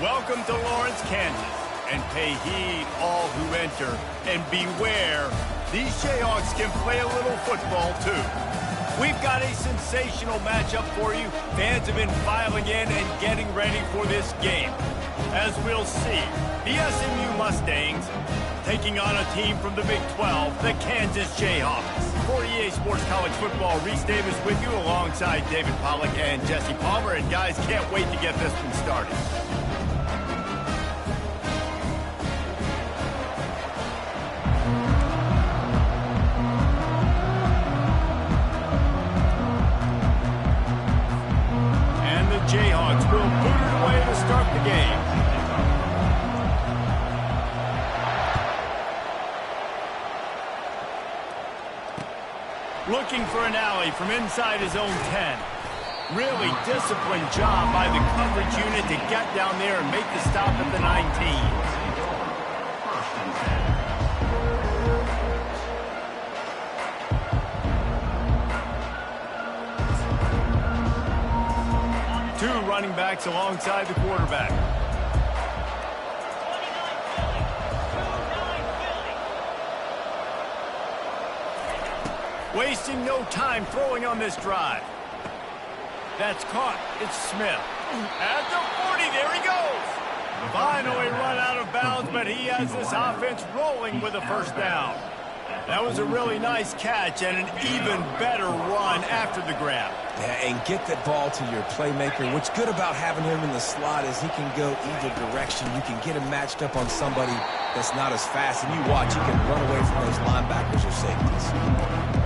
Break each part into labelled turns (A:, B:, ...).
A: Welcome to Lawrence, Kansas, and pay heed all who enter, and beware, these Jayhawks can play a little football too. We've got a sensational matchup for you. Fans have been filing in and getting ready for this game. As we'll see, the SMU Mustangs taking on a team from the Big 12, the Kansas Jayhawks. For EA Sports College Football, Reese Davis with you alongside David Pollack and Jesse Palmer. And guys, can't wait to get this one started. And the Jayhawks will put it away to start the game. Looking for an alley from inside his own 10. Really disciplined job by the coverage unit to get down there and make the stop at the 19. Two running backs alongside the quarterback. Wasting no time throwing on this drive. That's caught. It's Smith. At the 40, there he goes. Finally run out of bounds, but he has this offense rolling with a first down. That was a really nice catch and an even better run after the grab.
B: Yeah, and get that ball to your playmaker. What's good about having him in the slot is he can go either direction. You can get him matched up on somebody that's not as fast, and you watch, he can run away from those linebackers or safeties.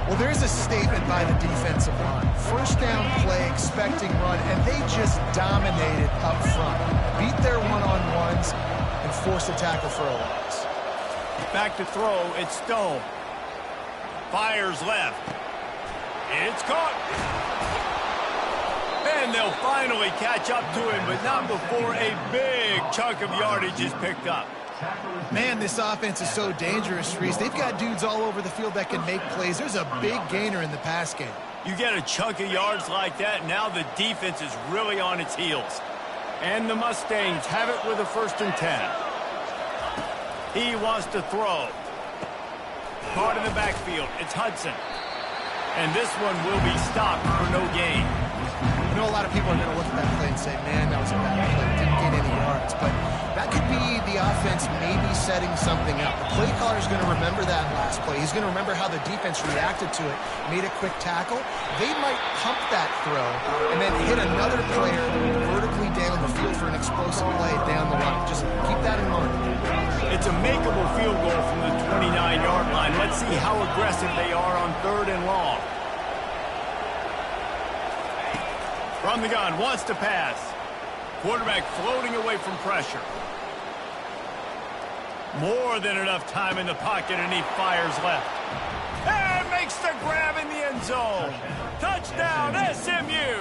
C: Well, there's a statement by the defensive line. First down play, expecting run, and they just dominated up front. Beat their one-on-ones and forced a tackle for a loss.
A: Back to throw, it's Stone. Fires left. It's caught. And they'll finally catch up to him, but not before a big chunk of yardage is picked up.
C: Man, this offense is so dangerous, Reese. They've got dudes all over the field that can make plays. There's a big gainer in the pass game.
A: You get a chunk of yards like that, now the defense is really on its heels. And the Mustangs have it with a 1st and 10. He wants to throw. Caught in the backfield. It's Hudson. And this one will be stopped for no gain.
C: You know, a lot of people are going to look at that play and say, man, that was a bad play. Didn't get any yards. But that could be the offense maybe setting something up. The play caller is going to remember that last play. He's going to remember how the defense reacted to it, made a quick tackle. They might pump that throw and then hit another player vertically down the field for an explosive play down the line. Just keep that in mind.
A: It's a makeable field goal from the 29-yard line. Let's see how aggressive they are on 3rd and long. From the gun, wants to pass. Quarterback floating away from pressure. More than enough time in the pocket, and he fires left. And makes the grab in the end zone. Touchdown, SMU!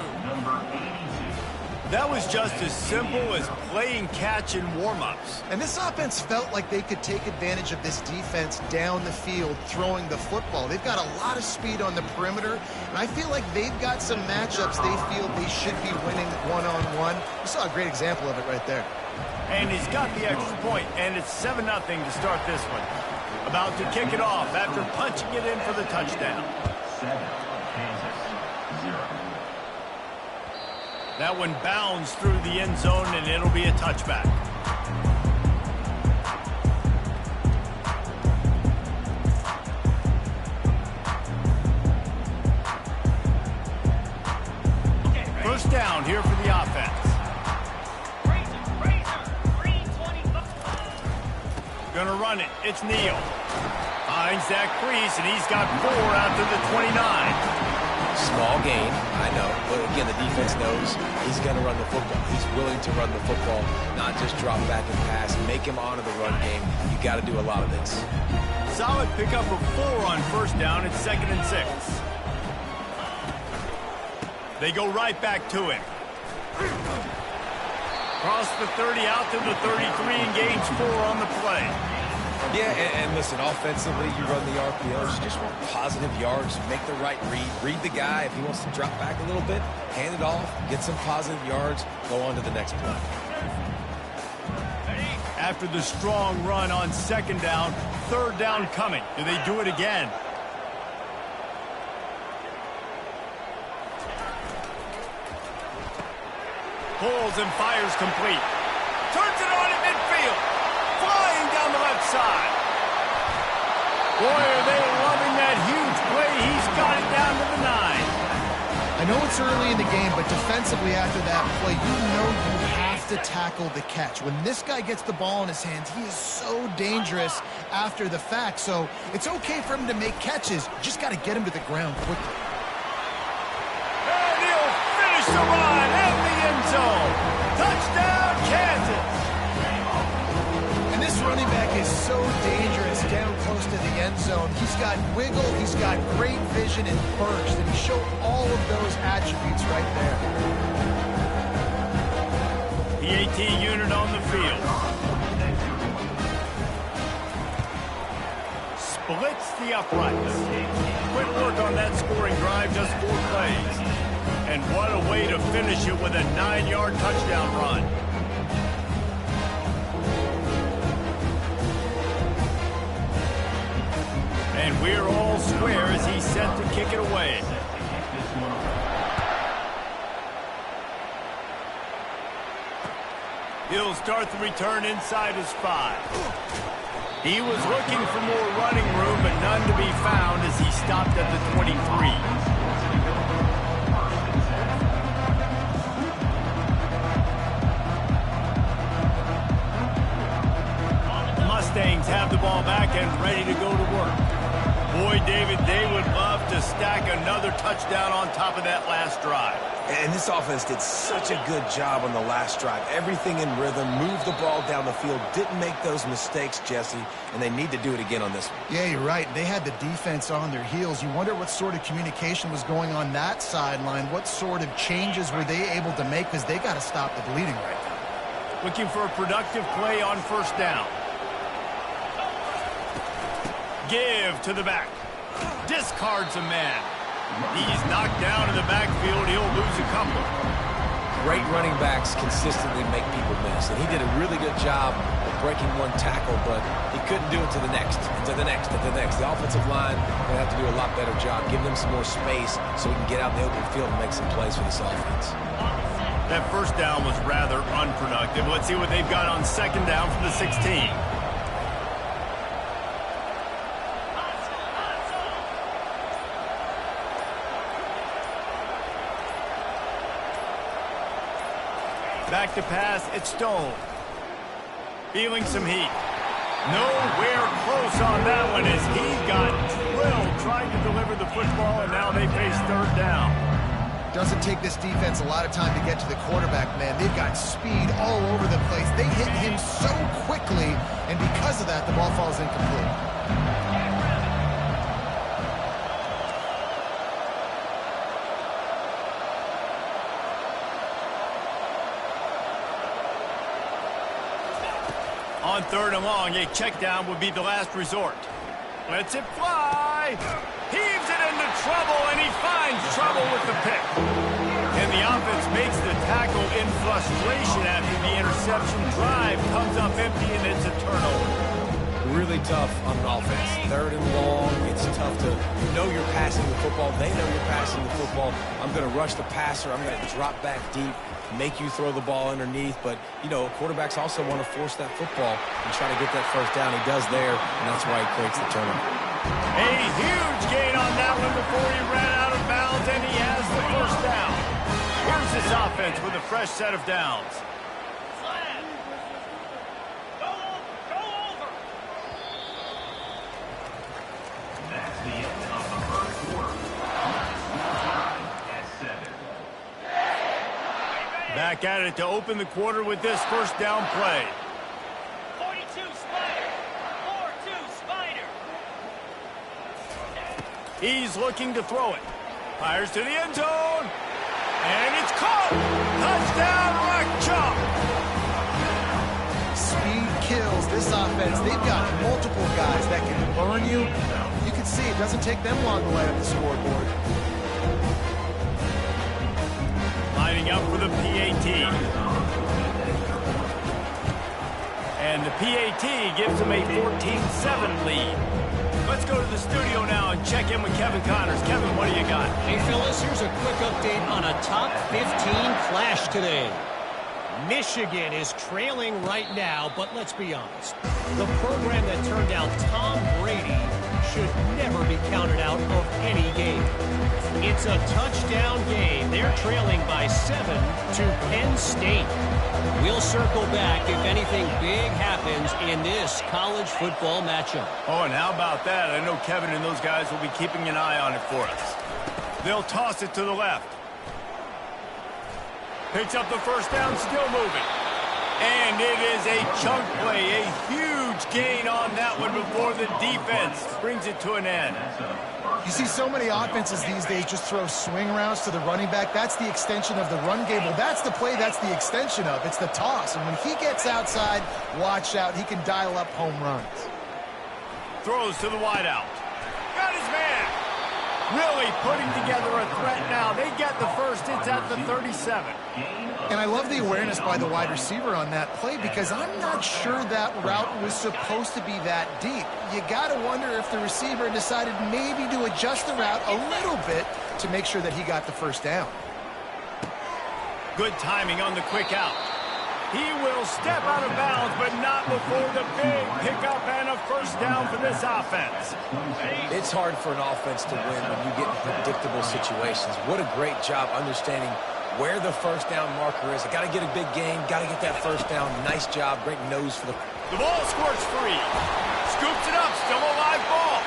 A: That was just as simple as playing catch in warm-ups.
C: And this offense felt like they could take advantage of this defense down the field throwing the football. They've got a lot of speed on the perimeter, and I feel like they've got some matchups they feel they should be winning one-on-one. You saw a great example of it right there.
A: And he's got the extra point, and it's 7-0 to start this one. About to kick it off after punching it in for the touchdown.
D: 7, Kansas, 0.
A: That one bounds through the end zone, and it'll be a touchback. First down here for the offense. Gonna run it. It's Neal. Finds that crease, and he's got 4 out to the 29.
B: Small gain, I know, but again, the defense knows he's going to run the football. He's willing to run the football, not just drop back and pass, make him honor the run game. You got to do a lot of this.
A: Solid pickup of 4 on first down. It's 2nd and 6. They go right back to him. Cross the 30 out to the 33 and gains 4 on the play.
B: Yeah, and listen, offensively, you run the RPOs, you just want positive yards, make the right read the guy. If he wants to drop back a little bit, hand it off, get some positive yards, go on to the next play.
A: After the strong run on second down, third down coming. Do they do it again? Pulls and fires complete. Turns it on at midfield. Flying down the left side. Boy, are they loving that huge play. He's got it down to the 9.
C: I know it's early in the game, but defensively after that play, you know you have to tackle the catch. When this guy gets the ball in his hands, he is so dangerous after the fact. So it's okay for him to make catches. You just got to get him to the ground quickly.
A: And he'll finish the run in the end zone. Touchdown, Kansas.
C: And this running back is so dangerous down close to the end zone. He's got wiggle, he's got great vision and burst, and he showed all of those attributes right there.
A: PAT unit on the field. Splits the uprights. Quick work on that scoring drive, just 4 plays. And what a way to finish it with a 9-yard touchdown run. And we're all square as he's set to kick it away. He'll start the return inside his 5. He was looking for more running room, but none to be found as he stopped at the 23. Mustangs have the ball back and ready to go to work. Boy, David, they would love to stack another touchdown on top of that last drive.
B: And this offense did such a good job on the last drive. Everything in rhythm, moved the ball down the field, didn't make those mistakes, Jesse, and they need to do it again on this one.
C: Yeah, you're right. They had the defense on their heels. You wonder what sort of communication was going on that sideline. What sort of changes were they able to make, because they got to stop the bleeding right now.
A: Looking for a productive play on first down. Give to the back. Discards a man. He's knocked down in the backfield. He'll lose a couple.
B: Great running backs consistently make people miss, and he did a really good job of breaking one tackle, but he couldn't do it to the next, and to the next, and to the next. The offensive line will have to do a lot better job, give them some more space so we can get out in the open field and make some plays for this offense.
A: That first down was rather unproductive. Let's see what they've got on second down from the 16. Back to pass, it's Stone. Feeling some heat. Nowhere close on that one as he got drilled trying to deliver the football, and now they face third down.
C: Doesn't take this defense a lot of time to get to the quarterback, man. They've got speed all over the place. They hit him so quickly, and because of that, the ball falls incomplete.
A: On third and long, a check down would be the last resort. Lets it fly. Heaves it into trouble, and he finds trouble with the pick. And the offense makes the tackle in frustration after the interception. Drive comes up empty, and it's a turnover.
B: Really tough on an offense. Third and long, it's tough to know you're passing the football. They know you're passing the football. I'm going to rush the passer. I'm going to drop back deep, make you throw the ball underneath. But, you know, quarterbacks also want to force that football and try to get that first down. He does there, and that's why he creates the turnover.
A: A huge gain on that one before he ran out of bounds, and he has the first down. Here's this offense with a fresh set of downs. Back at it to open the quarter with this first down play.
E: 42 Spider. 4-2 Spider.
A: He's looking to throw it. Fires to the end zone. And it's caught. Touchdown, Rock Chop.
C: Speed kills this offense. They've got multiple guys that can burn you. You can see it doesn't take them long to light up the scoreboard.
A: Lining up for the PAT. And the PAT gives them a 14-7 lead. Let's go to the studio now and check in with Kevin Connors. Kevin, what do you got?
F: Hey, fellas, here's a quick update on a top 15 clash today. Michigan is trailing right now, but let's be honest. The program that turned out Tom Brady should never be counted out of any game. It's a touchdown game. They're trailing by 7 to Penn State. We'll circle back if anything big happens in this college football matchup.
A: Oh, and how about that? I know Kevin and those guys will be keeping an eye on it for us. They'll toss it to the left. Picks up the first down, still moving. And it is a chunk play, a huge gain on that one before the defense brings it to an end.
C: You see so many offenses these days just throw swing routes to the running back. That's the extension of the run game. Well, that's the play that's the extension of. It's the toss. And when he gets outside, watch out. He can dial up home runs.
A: Throws to the wideout. Got his man. Really putting together a threat now. They get the first. It's at the 37.
C: And I love the awareness by the wide receiver on that play because I'm not sure that route was supposed to be that deep. You got to wonder if the receiver decided maybe to adjust the route a little bit to make sure that he got the first down.
A: Good timing on the quick out. He will step out of bounds, but not before the big pickup and a first down for this offense.
B: It's hard for an offense to win when you get in predictable situations. What a great job understanding where the first down marker is. Got to get a big gain, got to get that first down. Nice job, great nose for the...
A: The ball squirts free. Scoops it up, still a live ball.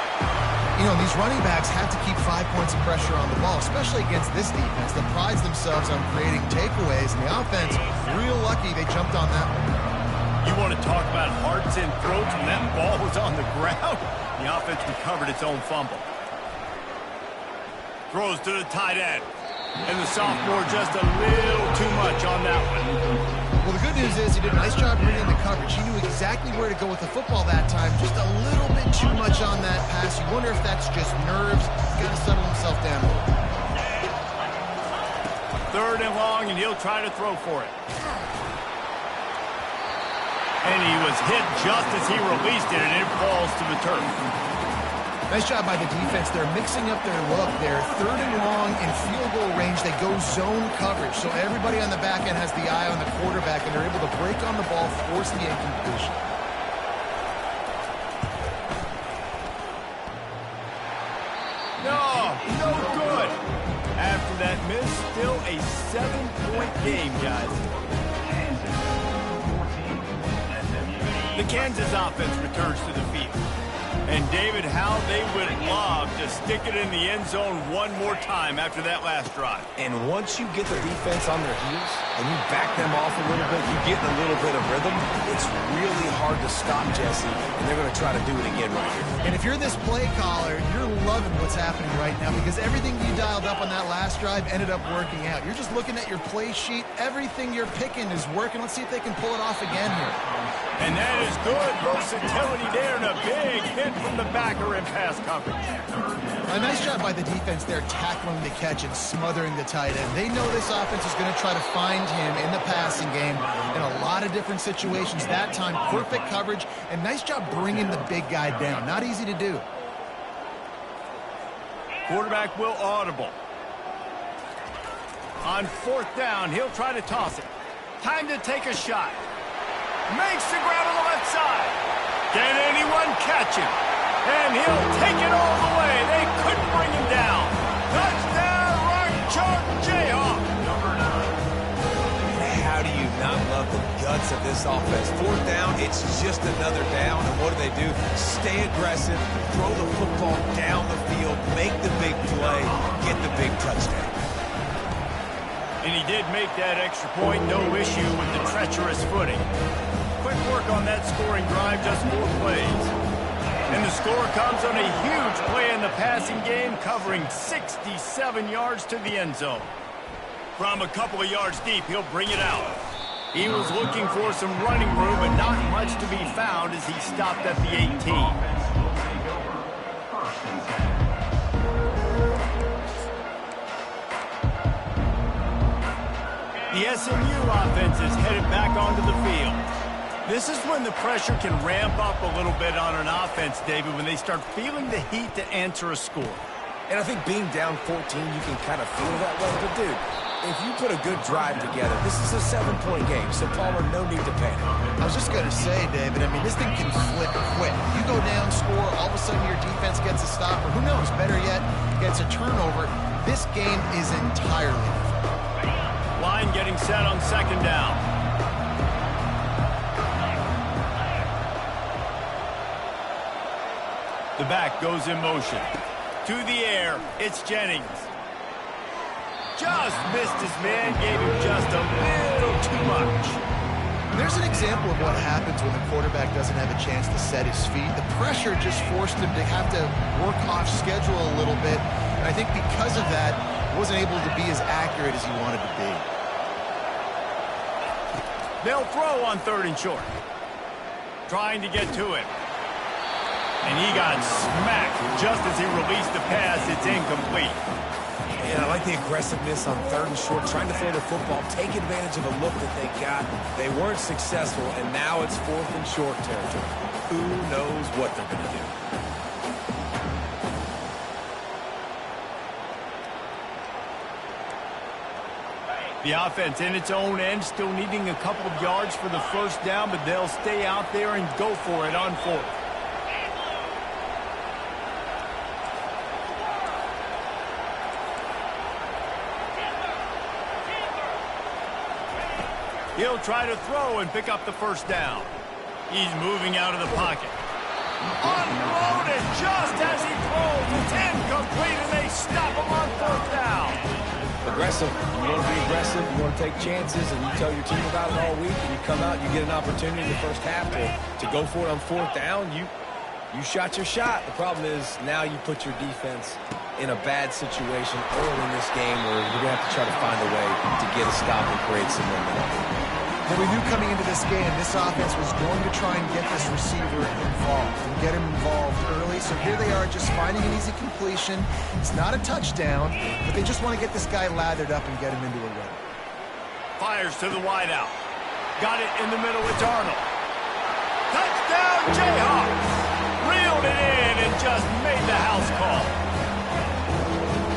C: You know, these running backs have to keep 5 points of pressure on the ball, especially against this defense that prides themselves on creating takeaways. And the offense, real lucky they jumped on that one.
A: You want to talk about hearts and throats when that ball was on the ground? The offense recovered its own fumble. Throws to the tight end. And the sophomore just a little too much on that one.
C: Well, the good news is he did a nice job reading the coverage. He knew exactly where to go with the football that time. Just a little bit too much on that pass. You wonder if that's just nerves. He's got to settle himself down a little.
A: Third and long, and he'll try to throw for it. And he was hit just as he released it, and it falls to the turf.
C: Nice job by the defense. They're mixing up their look. They're third and long in field goal range. They go zone coverage. So everybody on the back end has the eye on the quarterback, and they're able to break on the ball, force the incompletion.
A: No good. After that miss, still a 7-point game, guys. The Kansas offense returns to the field. And, David, how they would love to stick it in the end zone one more time after that last drive.
B: And once you get the defense on their heels and you back them off a little bit, you get in a little bit of rhythm, it's really hard to stop Jesse, and they're going to try to do it again right here.
C: And if you're this play caller, you're loving what's happening right now because everything you dialed up on that last drive ended up working out. You're just looking at your play sheet. Everything you're picking is working. Let's see if they can pull it off again here.
A: And that is good versatility there and a big hit from the backer in pass coverage.
C: A nice job by the defense there tackling the catch and smothering the tight end. They know this offense is going to try to find him in the passing game in a lot of different situations. That time, perfect coverage and nice job bringing the big guy down. Not easy to do.
A: Quarterback will audible. On fourth down, he'll try to toss it. Time to take a shot. Makes the grab on the left side. Can anyone catch him? And he'll take it all the way. They couldn't bring him down. Touchdown, Rock Chalk Jayhawk.
B: How do you not love the guts of this offense? Fourth down, it's just another down. And what do? Stay aggressive, throw the football down the field, make the big play, get the big touchdown.
A: And he did make that extra point. No issue with the treacherous footing. Quick work on that scoring drive, just 4 plays. And the score comes on a huge play in the passing game, covering 67 yards to the end zone. From a couple of yards deep, he'll bring it out. He was looking for some running room, but not much to be found as he stopped at the 18. The SMU offense is headed back onto the field. This is when the pressure can ramp up a little bit on an offense, David, when they start feeling the heat to answer a score.
B: And I think being down 14, you can kind of feel that way. But, dude, if you put a good drive together, this is a 7-point game, so Palmer, no need to panic.
C: I was just going to say, David, I mean, this thing can flip quick. You go down, score, all of a sudden your defense gets a stop, or who knows, better yet, gets a turnover. This game is entirely different.
A: Line getting set on second down. The back goes in motion. To the air, it's Jennings. Just missed his man, gave him just a little too much.
C: There's an example of what happens when the quarterback doesn't have a chance to set his feet. The pressure just forced him to have to work off schedule a little bit. And I think because of that, he wasn't able to be as accurate as he wanted to be.
A: They'll throw on 3rd and short. Trying to get to it. And he got smacked just as he released the pass. It's incomplete.
B: And I like the aggressiveness on 3rd and short, trying to throw the football, take advantage of a look that they got. They weren't successful, and now it's 4th and short territory. Who knows what they're going to do?
A: The offense in its own end, still needing a couple of yards for the first down, but they'll stay out there and go for it on 4th. He'll try to throw and pick up the first down. He's moving out of the pocket. Unloaded just as he throws. It's incomplete, and they stop him on 4th down.
B: Aggressive. You want to be aggressive. You want to take chances, and you tell your team about it all week, and you come out, you get an opportunity in the first half to go for it on 4th down. You shot your shot. The problem is now you put your defense in a bad situation early in this game where you're going to have to try to find a way to get a stop and create some momentum.
C: Well, we knew coming into this game, this offense was going to try and get this receiver involved and get him involved early. So here they are just finding an easy completion. It's not a touchdown, but they just want to get this guy lathered up and get him into a run.
A: Fires to the wideout. Got it in the middle. It's Arnold. Touchdown, Jayhawks! Reeled it in and just made the house call.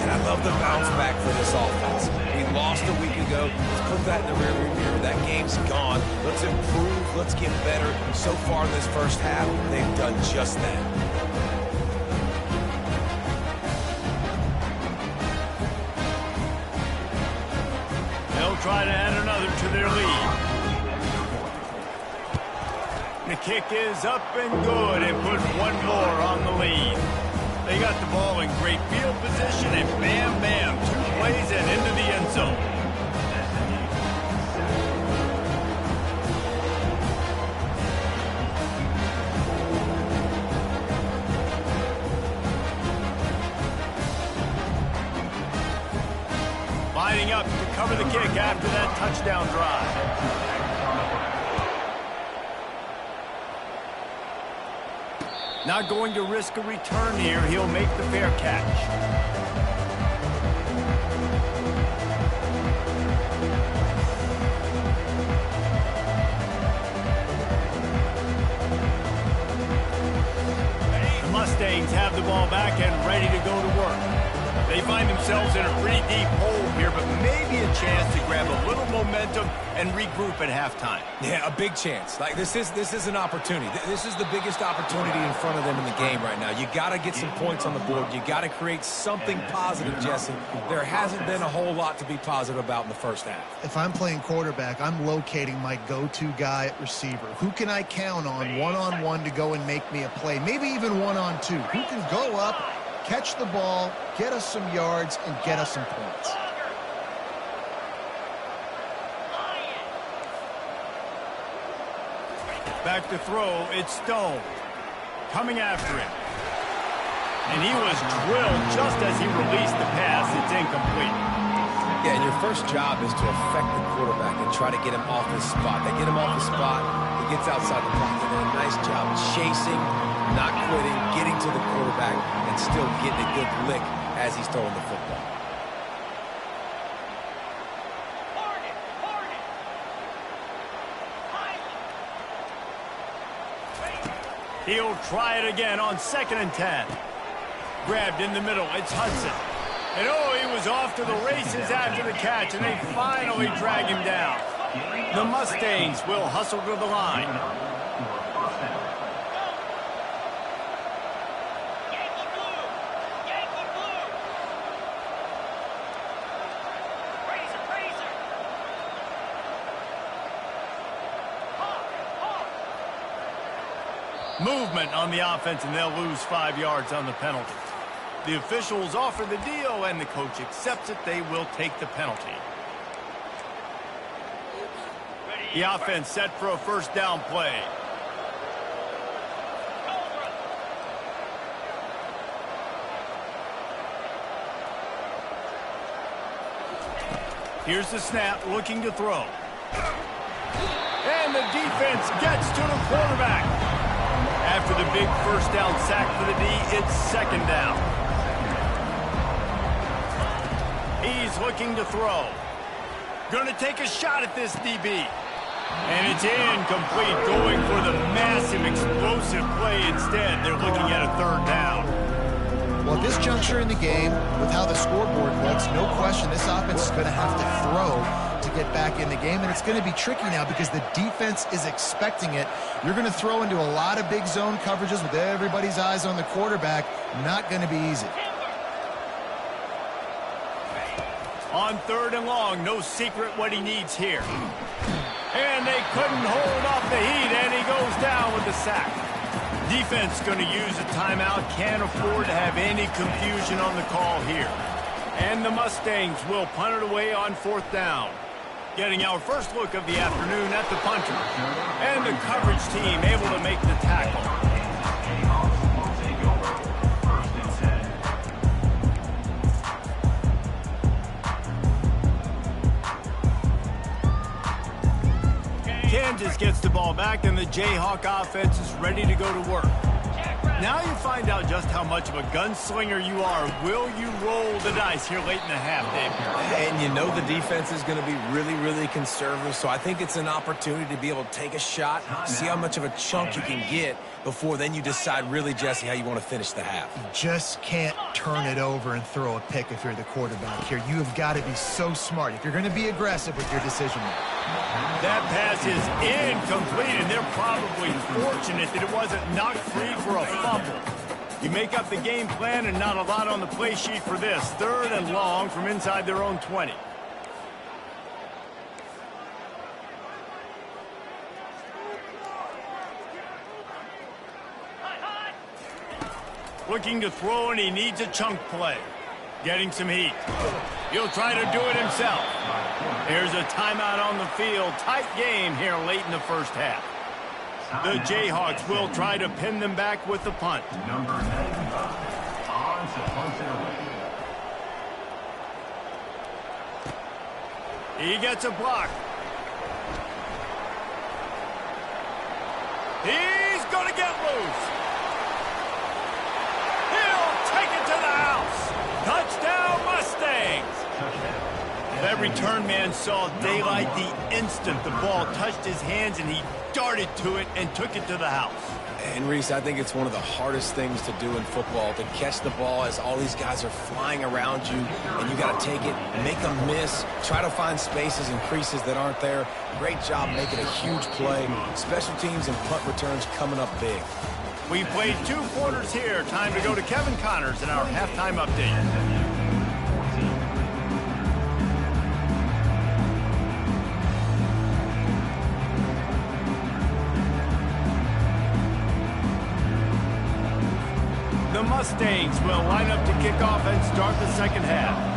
B: And I love the bounce back for this offense. We lost a week ago. Let's put that in the rearview mirror. That game's gone. Let's improve. Let's get better. So far in this first half, they've done just that.
A: They'll try to add another to their lead. The kick is up and good and put one more on the lead. They got the ball in great field position, and bam, bam, 2 plays and into the end zone. Lining up to cover the kick after that touchdown drive. Not going to risk a return here. He'll make the fair catch. The Mustangs have the ball back and ready to go to work. They find themselves in a pretty deep hole here, but maybe a chance to grab a little momentum and regroup at halftime.
B: Yeah, a big chance. Like this is an opportunity. This is the biggest opportunity in front of them in the game right now. You got to get some points on the board. You got to create something positive, Jesse. There hasn't been a whole lot to be positive about in the first half.
C: If I'm playing quarterback, I'm locating my go-to guy at receiver. Who can I count on one-on-one to go and make me a play? Maybe even one-on-two. Who can go up, catch the ball, get us some yards, and get us some points.
A: Back to throw, it's Stone. Coming after him. And he was drilled just as he released the pass. It's incomplete.
B: Yeah, and your first job is to affect the quarterback and try to get him off his spot. They get him off his spot, he gets outside the pocket. They did a nice job chasing, not quitting, getting to the quarterback, and still getting a good lick as he's throwing the football.
A: He'll try it again on 2nd and 10. Grabbed in the middle. It's Hudson. And oh, he was off to the races after the catch, and they finally drag him down. The Mustangs will hustle to the line.
E: Yankee blue! Yankee blue! Razor, razor! Hawk, hawk!
A: Movement on the offense, and they'll lose 5 yards on the penalty. The officials offer the deal, and the coach accepts it. They will take the penalty. The offense set for a 1st down play. Here's the snap, looking to throw. And the defense gets to the quarterback. After the big 1st down sack for the D, it's 2nd down. He's looking to throw. Going to take a shot at this DB. And it's incomplete, going for the massive, explosive play instead. They're looking at a 3rd down.
C: Well, at this juncture in the game, with how the scoreboard looks, no question this offense is going to have to throw to get back in the game. And it's going to be tricky now because the defense is expecting it. You're going to throw into a lot of big zone coverages with everybody's eyes on the quarterback. Not going to be easy.
A: On 3rd and long, no secret what he needs here. And they couldn't hold off the heat, and he goes down with the sack. Defense going to use a timeout. Can't afford to have any confusion on the call here. And the Mustangs will punt it away on 4th down. Getting our first look of the afternoon at the punter. And the coverage team able to make the tackle. Kansas gets the ball back, and the Jayhawk offense is ready to go to work. Now you find out just how much of a gunslinger you are. Will you roll the dice here late in the half, Dave?
B: And you know the defense is going to be really, really conservative, so I think it's an opportunity to be able to take a shot, see how much of a chunk you can get before then you decide really, Jesse, how you want to finish the half.
C: You just can't turn it over and throw a pick if you're the quarterback here. You have got to be so smart if you're going to be aggressive with your decision making.
A: That pass is incomplete, and they're probably fortunate that it wasn't knocked free for a fumble. You make up the game plan and not a lot on the play sheet for this. 3rd and long from inside their own 20. Looking to throw, and he needs a chunk play. Getting some heat. He'll try to do it himself. There's a timeout on the field. Tight game here late in the 1st half. The Jayhawks will try to pin them back with the punt.
D: Number 95 on to punt it away.
A: He gets a block. He's going to get loose. He'll take it to the house. Touchdown, Mustangs. That return man saw daylight the instant the ball touched his hands, and he darted to it and took it to the house.
B: And, Reese, I think it's one of the hardest things to do in football, to catch the ball as all these guys are flying around you, and you got to take it, make them miss, try to find spaces and creases that aren't there. Great job making a huge play. Special teams and punt returns coming up big.
A: We played 2 quarters here. Time to go to Kevin Connors in our halftime update. The Mustangs will line up to kick off and start the 2nd half.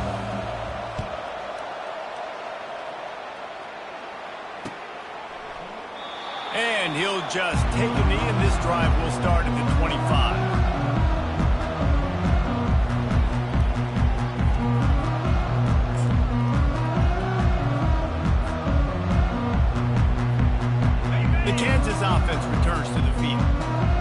A: And he'll just take a knee, and this drive will start at the 25. The Kansas offense returns to the field.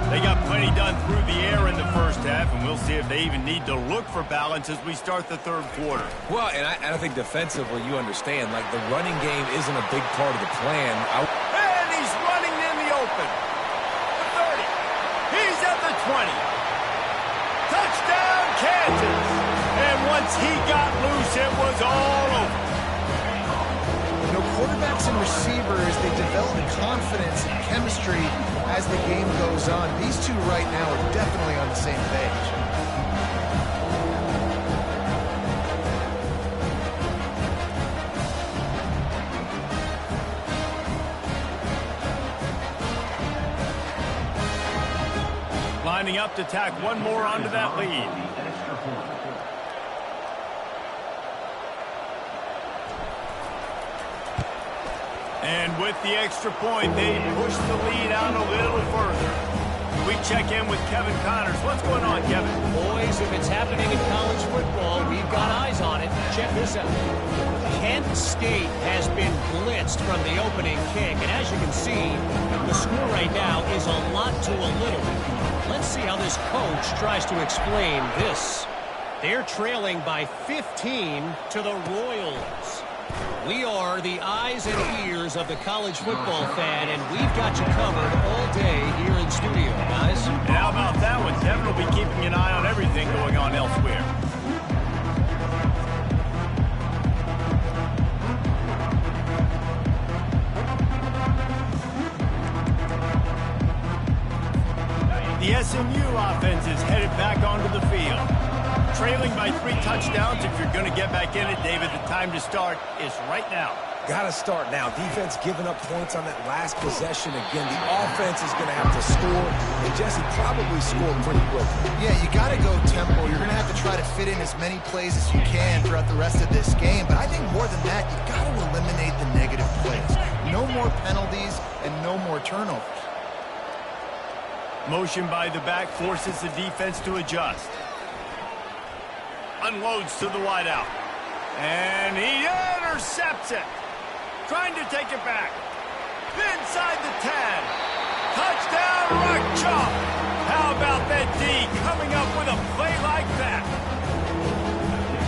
A: They got plenty done through the air in the 1st half, and we'll see if they even need to look for balance as we start the 3rd quarter.
B: Well, and I think defensively, you understand, like the running game isn't a big part of the plan.
A: And he's running in the open. The 30. He
C: the confidence and chemistry as the game goes on. These two right now are definitely on the same page.
A: Lining up to tack one more onto that lead. And with the extra point, they push the lead out a little further. We check in with Kevin Connors. What's going on, Kevin?
F: Boys, if it's happening in college football, we've got eyes on it. Check this out. Kent State has been blitzed from the opening kick, and as you can see, the score right now is a lot to a little. Let's see how this coach tries to explain this. They're trailing by 15 to the Royals. We are the eyes and ears of the college football fan, and we've got you covered all day here in studio, guys.
A: And how about that one? Kevin will be keeping an eye on everything going on elsewhere. The SMU offense is headed back onto the field. Trailing by 3 touchdowns. If you're going to get back in it, David, the time to start is right now.
B: Got to start now. Defense giving up points on that last possession. Again, the offense is going to have to score, and Jesse probably scored pretty quickly.
C: Yeah, you got to go tempo. You're going to have to try to fit in as many plays as you can throughout the rest of this game. But I think more than that, you got to eliminate the negative plays. No more penalties and no more turnovers.
A: Motion by the back forces the defense to adjust. Unloads to the wideout. And he intercepts it. Trying to take it back. Inside the 10. Touchdown, rock chop. How about that D coming up with a play like that?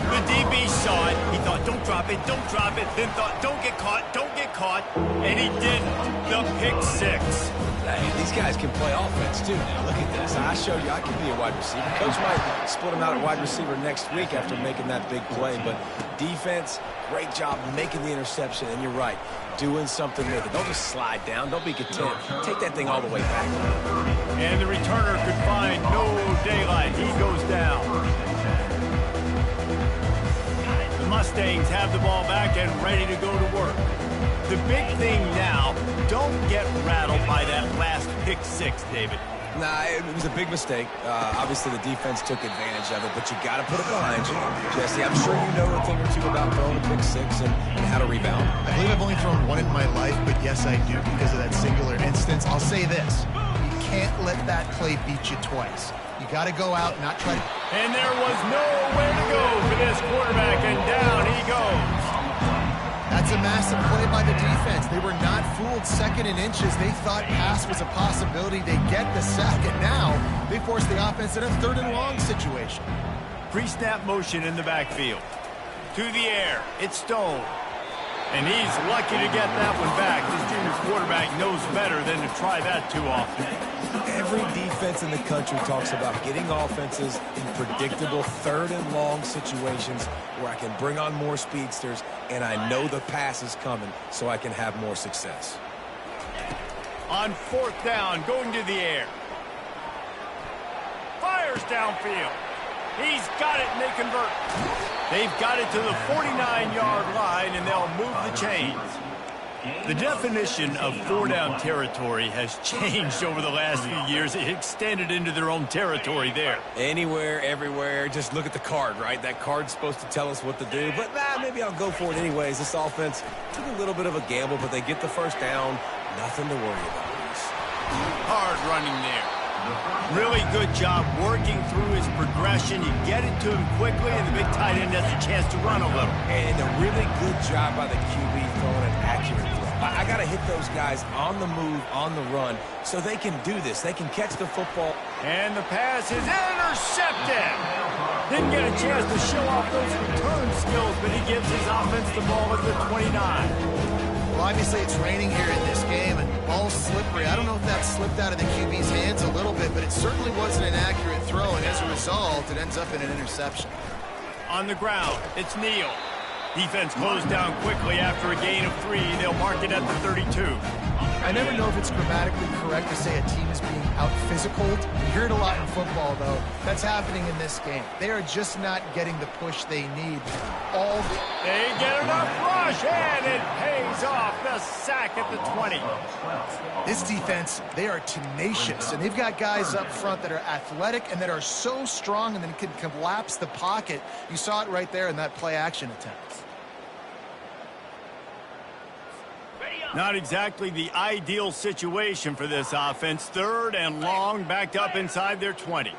A: The DB saw it. He thought, don't drop it, don't drop it. Then thought, don't get caught, don't get caught. And he didn't. The pick 6.
B: Hey, these guys can play offense, too. Now, look at this. I showed you I can be a wide receiver. Coach might split him out at wide receiver next week after making that big play. But defense, great job making the interception. And you're right, doing something with it. Don't just slide down. Don't be content. Take that thing all the way back.
A: And the returner could find no daylight. He goes down. The Mustangs have the ball back and ready to go to work. The big thing now, don't get rattled by that last pick 6, David.
B: Nah, it was a big mistake. Obviously, the defense took advantage of it, but you got to put it behind you. Jesse, I'm sure you know a thing or two about throwing a pick 6 and how to rebound.
C: I believe I've only thrown one in my life, but yes, I do because of that singular instance. I'll say this. You can't let that play beat you twice. You got to go out and not try to...
A: And there was nowhere to go for this quarterback, and down he goes.
C: That's a massive play by the defense. They were not fooled second and inches. They thought pass was a possibility. They get the sack, and now they force the offense in a 3rd and long situation.
A: Pre-snap motion in the backfield. To the air. It's Stone. And he's lucky to get that one back. This junior quarterback knows better than to try that too often.
B: Every defense in the country talks about getting offenses in predictable 3rd and long situations where I can bring on more speedsters and I know the pass is coming so I can have more success.
A: On 4th down, going to the air. Fires downfield. He's got it, and they convert. They've got it to the 49-yard line, and they'll move the chains. The definition of 4-down territory has changed over the last few years. It extended into their own territory there.
B: Anywhere, everywhere, just look at the card, right? That card's supposed to tell us what to do, but maybe I'll go for it anyways. This offense took a little bit of a gamble, but they get the 1st down. Nothing to worry about.
A: Hard running there. Really good job working through his progression. You get it to him quickly, and the big tight end has a chance to run a little.
B: And a really good job by the QB throwing an accurate throw. I got to hit those guys on the move, on the run, so they can do this. They can catch the football.
A: And the pass is intercepted. Didn't get a chance to show off those return skills, but he gives his offense the ball at the 29.
C: Well, obviously it's raining here in this game, and the ball's slippery. I don't know if that slipped out of the QB's hands a little bit, but it certainly wasn't an accurate throw, and as a result, it ends up in an interception.
A: On the ground, it's Neal. Defense closed down quickly after a gain of 3. They'll mark it at the 32.
C: I never know if it's grammatically correct to say a team is being out-physicaled. You hear it a lot in football, though. That's happening in this game. They are just not getting the push they need.
A: They get enough rush, and it pays off. The sack at the 20.
C: This defense, they are tenacious, and they've got guys up front that are athletic and that are so strong and then can collapse the pocket. You saw it right there in that play-action attempt.
A: Not exactly the ideal situation for this offense. 3rd and long, backed up inside their 20.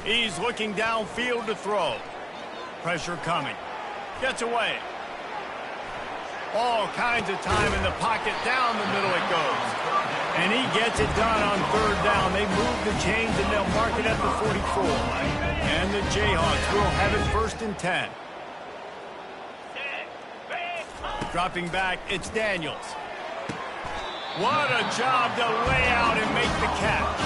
A: He's looking downfield to throw. Pressure coming. Gets away. All kinds of time in the pocket. Down the middle it goes. And he gets it done on 3rd down. They move the chains and they'll mark it at the 44. And the Jayhawks will have it 1st and 10. Dropping back, it's Daniels. What a job to lay out and make the catch.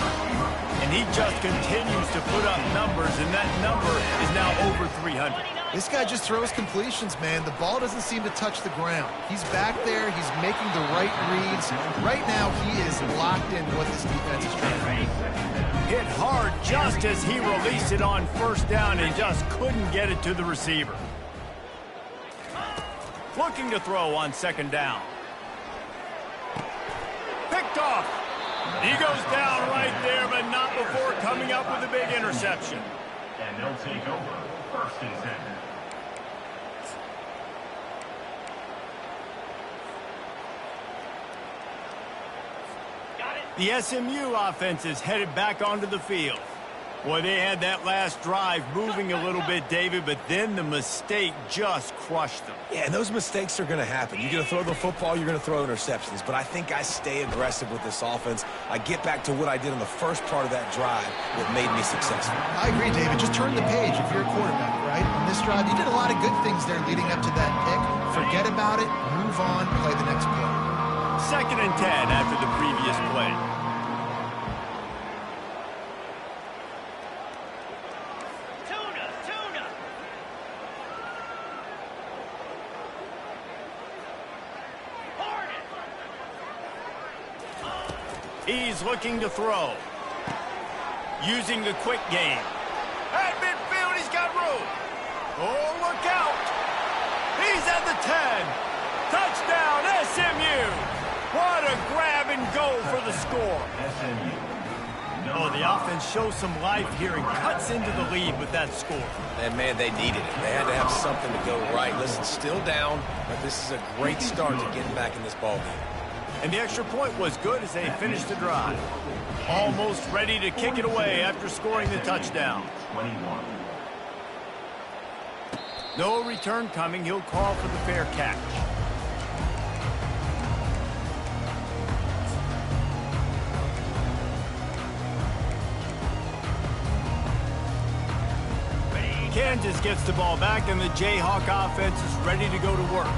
A: And he just continues to put up numbers, and that number is now over 300.
C: This guy just throws completions, man. The ball doesn't seem to touch the ground. He's back there. He's making the right reads. Right now, he is locked into what this defense is trying to do.
A: Hit hard just as he released it on 1st down and just couldn't get it to the receiver. Looking to throw on 2nd down. Picked off. He goes down right there, but not before coming up with a big interception.
D: And they'll take over 1st and 10.
A: The SMU offense is headed back onto the field. Boy, they had that last drive moving a little bit, David, but then the mistake just crushed them.
B: Yeah, and those mistakes are going to happen. You're going to throw the football, you're going to throw interceptions. But I think I stay aggressive with this offense. I get back to what I did in the first part of that drive that made me successful.
C: I agree, David. Just turn the page if you're a quarterback, right? On this drive, you did a lot of good things there leading up to that pick. Forget about it, move on, play the next play.
A: 2nd and 10 after the previous play. He's looking to throw. Using the quick game. At midfield, he's got room. Oh, look out. He's at the 10. Touchdown, SMU. What a grab and go for the score. Oh, the offense shows some life here and cuts into the lead with that score.
B: And, man, they needed it. They had to have something to go right. Listen, still down, but this is a great start to getting back in this ballgame.
A: And the extra point was good as they finished the drive. Almost ready to kick it away after scoring the touchdown.
D: 21.
A: No return coming. He'll call for the fair catch. Kansas gets the ball back, and the Jayhawk offense is ready to go to work.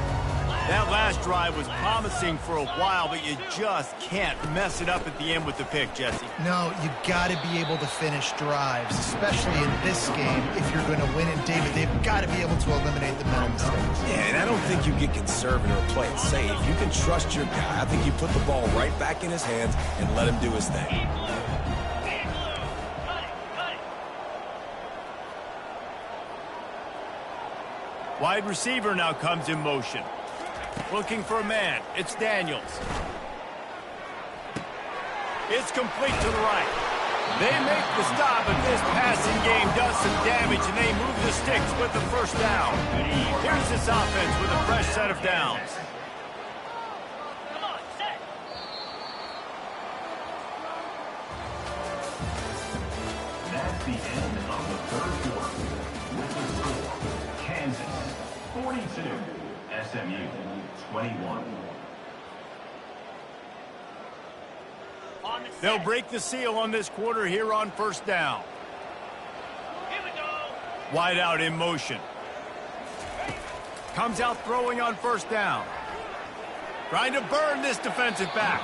A: That last drive was promising for a while, but you just can't mess it up at the end with the pick, Jesse.
C: No, you got to be able to finish drives, especially in this game. If you're going to win, and David, they've got to be able to eliminate the mental mistakes.
B: Yeah, and I don't think you get conservative or play it safe. You can trust your guy. I think you put the ball right back in his hands and let him do his thing.
A: Wide receiver now comes in motion. Looking for a man. It's Daniels. It's complete to the right. They make the stop, but this passing game does some damage, and they move the sticks with the 1st down. Here's this offense with a fresh set of downs.
E: Come on, set.
D: That's the end of the 3rd quarter. With the score, Kansas 42, SMU 21.
A: They'll break the seal on this quarter here on 1st down.
E: Here we go.
A: Wide out in motion. Comes out throwing on 1st down. Trying to burn this defensive back.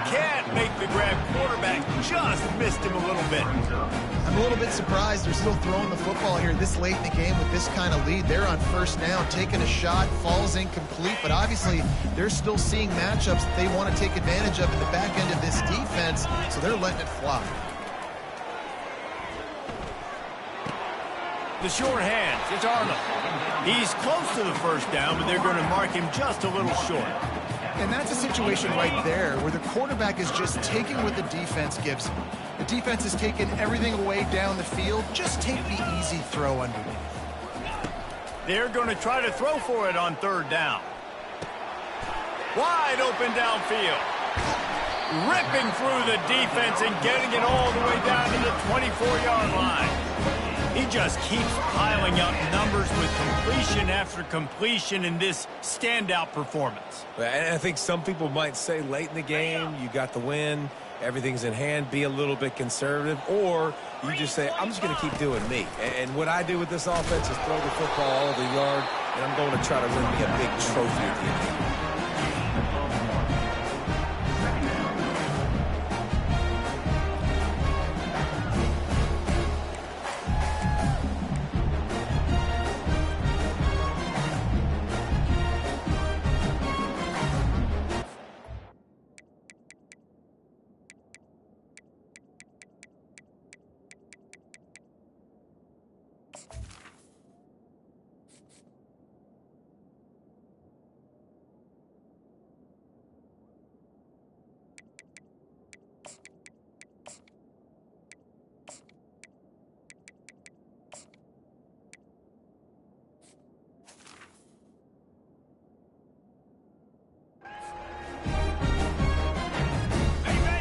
A: Can't make the grab. Quarterback just missed him a little bit.
C: I'm a little bit surprised they're still throwing the football here this late in the game with this kind of lead. They're on first down, taking a shot, falls incomplete, but obviously they're still seeing matchups that they want to take advantage of in the back end of this defense, so they're letting it fly.
A: The short hands, it's Arnold. He's close to the first down, but they're going to mark him just a little short.
C: And that's a situation right there where the quarterback is just taking what the defense gives him. The defense is taking everything away down the field. Just take the easy throw underneath.
A: They're going to try to throw for it on third down. Wide open downfield. Ripping through the defense and getting it all the way down to the 24-yard line. He just keeps piling up numbers with completion after completion in this standout performance.
B: And I think some people might say late in the game, you got the win, everything's in hand, be a little bit conservative, or you just say, I'm just going to keep doing me. And what I do with this offense is throw the football all over the yard, and I'm going to try to win me a big trophy at the end.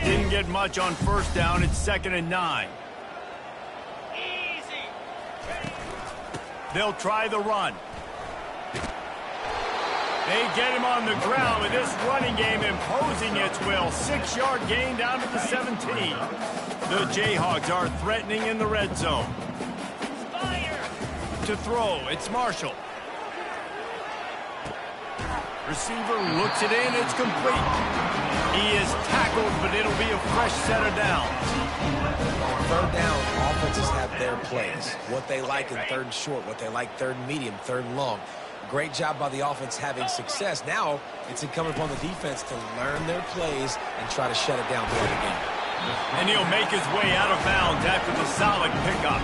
A: Didn't get much on first down. It's 2nd and 9.
E: Easy.
A: They'll try the run. They get him on the ground with this running game imposing its will. 6-yard gain down to the 17. The Jayhawks are threatening in the red zone.
E: Fire.
A: To throw, it's Marshall. Receiver looks it in, it's complete. He is tackled, but it'll be a fresh set of downs.
B: Third down, offenses have their plays. What they like in third and short, what they like third and medium, third and long. Great job by the offense having success. Now it's incumbent upon the defense to learn their plays and try to shut it down throughout the game.
A: And he'll make his way out of bounds after the solid pickup.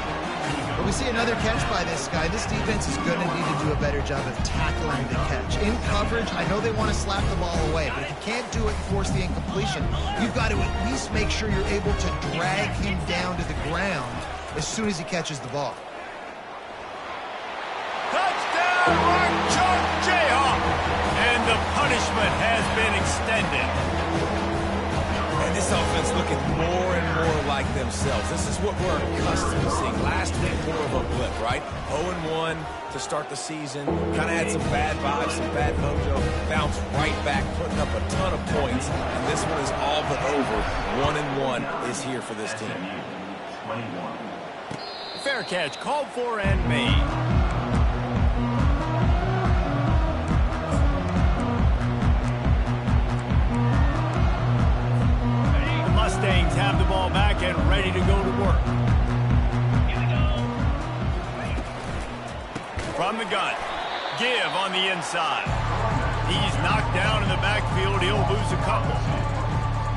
C: But we see another catch by this guy. This defense is going to need to do a better job of tackling the catch. In coverage, I know they want to slap the ball away, but if you can't do it and force the incompletion, you've got to at least make sure you're able to drag him down to the ground as soon as he catches the ball.
A: Touchdown, Mark Chuck Jayhawk! And the punishment has been extended.
B: And this offense looking more and more like themselves. This is what we're accustomed to seeing. Last week, more of a blip, right? 0-1 to start the season. Kind of had some bad vibes, some bad mojo. Bounced right back, putting up a ton of points. And this one is all but over. 1-1 is here for this team.
A: Fair catch, called for and made. Mustangs have the ball back and ready to go to work.
E: Here we go.
A: From the gun. Give on the inside. He's knocked down in the backfield. He'll lose a couple.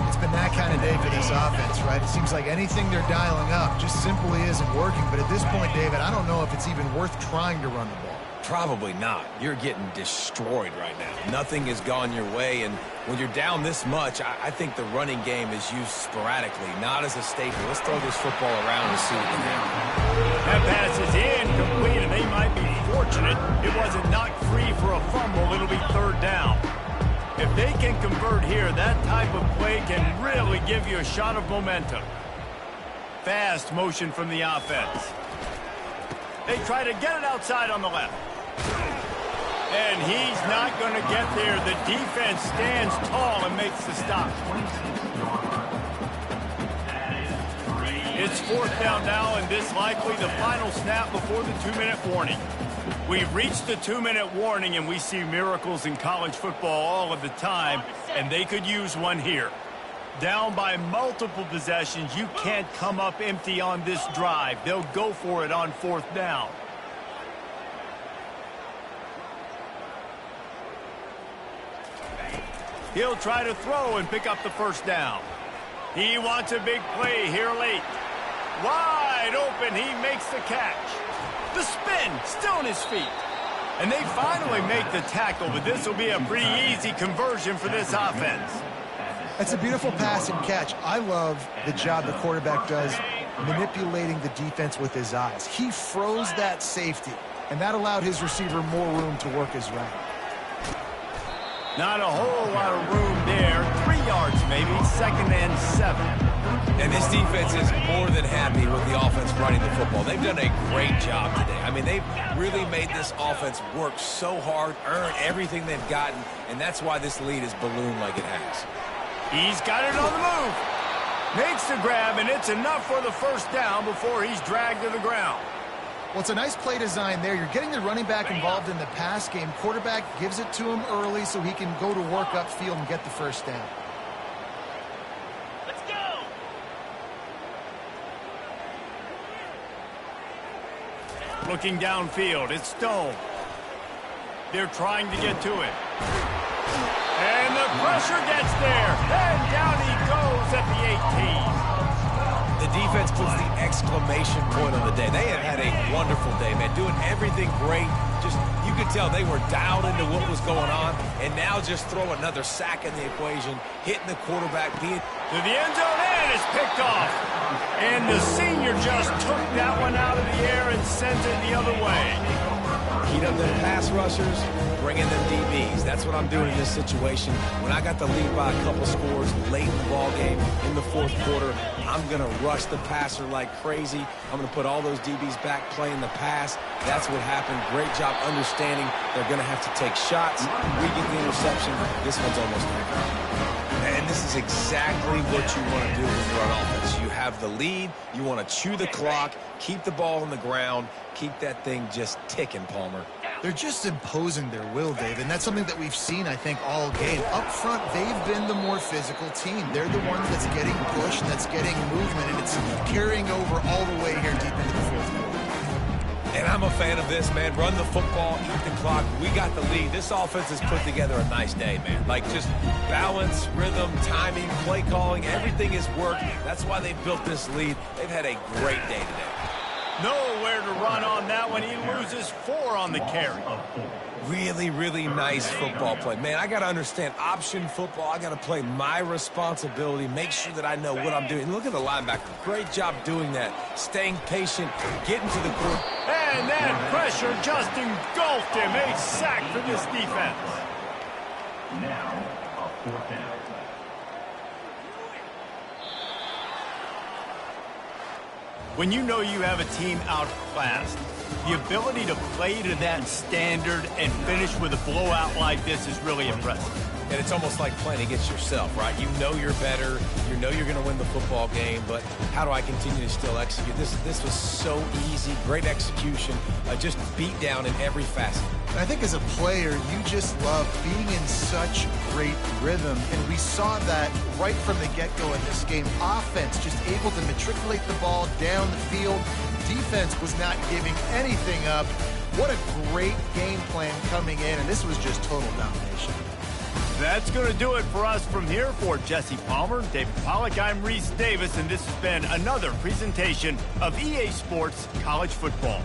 C: It's been that kind of day for this offense, right? It seems like anything they're dialing up just simply isn't working. But at this point, David, I don't know if it's even worth trying to run the ball.
B: Probably not. You're getting destroyed right now. Nothing has gone your way, and when you're down this much, I think the running game is used sporadically, not as a staple. Let's throw this football around and see what can happen.
A: That pass is incomplete, and they might be fortunate it wasn't knocked free for a fumble. It'll be third down. If they can convert here, that type of play can really give you a shot of momentum. Fast motion from the offense. They try to get it outside on the left. And he's not going to get there. The defense stands tall and makes the stop. It's fourth down now, and this likely the final snap before the 2-minute warning. We've reached the 2-minute warning, and we see miracles in college football all of the time, and they could use one here. Down by multiple possessions, you can't come up empty on this drive. They'll go for it on 4th down. He'll try to throw and pick up the 1st down. He wants a big play here late. Wide open, he makes the catch. The spin, still on his feet. And they finally make the tackle, but this will be a pretty easy conversion for this offense.
C: That's a beautiful pass and catch. I love the job the quarterback does manipulating the defense with his eyes. He froze that safety, and that allowed his receiver more room to work his route.
A: Not a whole lot of room there. 3 yards maybe, 2nd and 7.
B: And this defense is more than happy with the offense running the football. They've done a great job today. I mean, they've really made this offense work so hard, earn everything they've gotten, and that's why this lead is ballooned like it has.
A: He's got it on the move. Makes the grab, and it's enough for the 1st down before he's dragged to the ground.
C: Well, it's a nice play design there. You're getting the running back involved in the pass game. Quarterback gives it to him early so he can go to work upfield and get the 1st down.
E: Let's go.
A: Looking downfield, it's Stone. They're trying to get to it. And the pressure gets there. And down he goes at the 18.
B: The defense puts the exclamation point on the day. They have had a wonderful day, man, doing everything great. Just, you could tell they were dialed into what was going on, and now just throw another sack in the equation, hitting the quarterback, being...
A: To the end zone, and it's picked off. And the senior just took that one out of the air and sends it the other way.
B: Heat up them pass rushers, bring in them DBs. That's what I'm doing in this situation. When I got the lead by a couple scores late in the ball game in the 4th quarter, I'm going to rush the passer like crazy. I'm going to put all those DBs back playing the pass. That's what happened. Great job understanding they're going to have to take shots. We get the interception. This one's almost over. And this is exactly what you want to do when you're on offense. You have the lead. You want to chew the clock, keep the ball on the ground, keep that thing just ticking, Palmer.
C: They're just imposing their will, Dave, and that's something that we've seen, I think, all game. Up front, they've been the more physical team. They're the one that's getting pushed, that's getting movement, and it's carrying over all the way here deep into the 4th quarter.
B: And I'm a fan of this, man. Run the football, eat the clock. We got the lead. This offense has put together a nice day, man. Like, just balance, rhythm, timing, play calling, everything has worked. That's why they built this lead. They've had a great day today.
A: Nowhere to run on that one. He loses 4 on the carry.
B: Really, really nice football play. Man, I got to understand option football. I got to play my responsibility, make sure that I know what I'm doing. Look at the linebacker. Great job doing that. Staying patient, getting to the court.
A: And that pressure just engulfed him. A sack for this defense.
D: Now, a 4th down.
A: When you know you have a team outclassed, the ability to play to that standard and finish with a blowout like this is really impressive.
B: And it's almost like playing against yourself, right? You know you're better. You know you're going to win the football game, but how do I continue to still execute? This was so easy. Great execution. Just beat down in every facet.
C: And I think as a player, you just love being in such great rhythm, and we saw that right from the get-go in this game. Offense just able to matriculate the ball down the field. Defense was not giving anything up. What a great game plan coming in, and this was just total domination.
A: That's going to do it for us from here. For Jesse Palmer, David Pollack, I'm Reese Davis, and this has been another presentation of EA Sports College Football.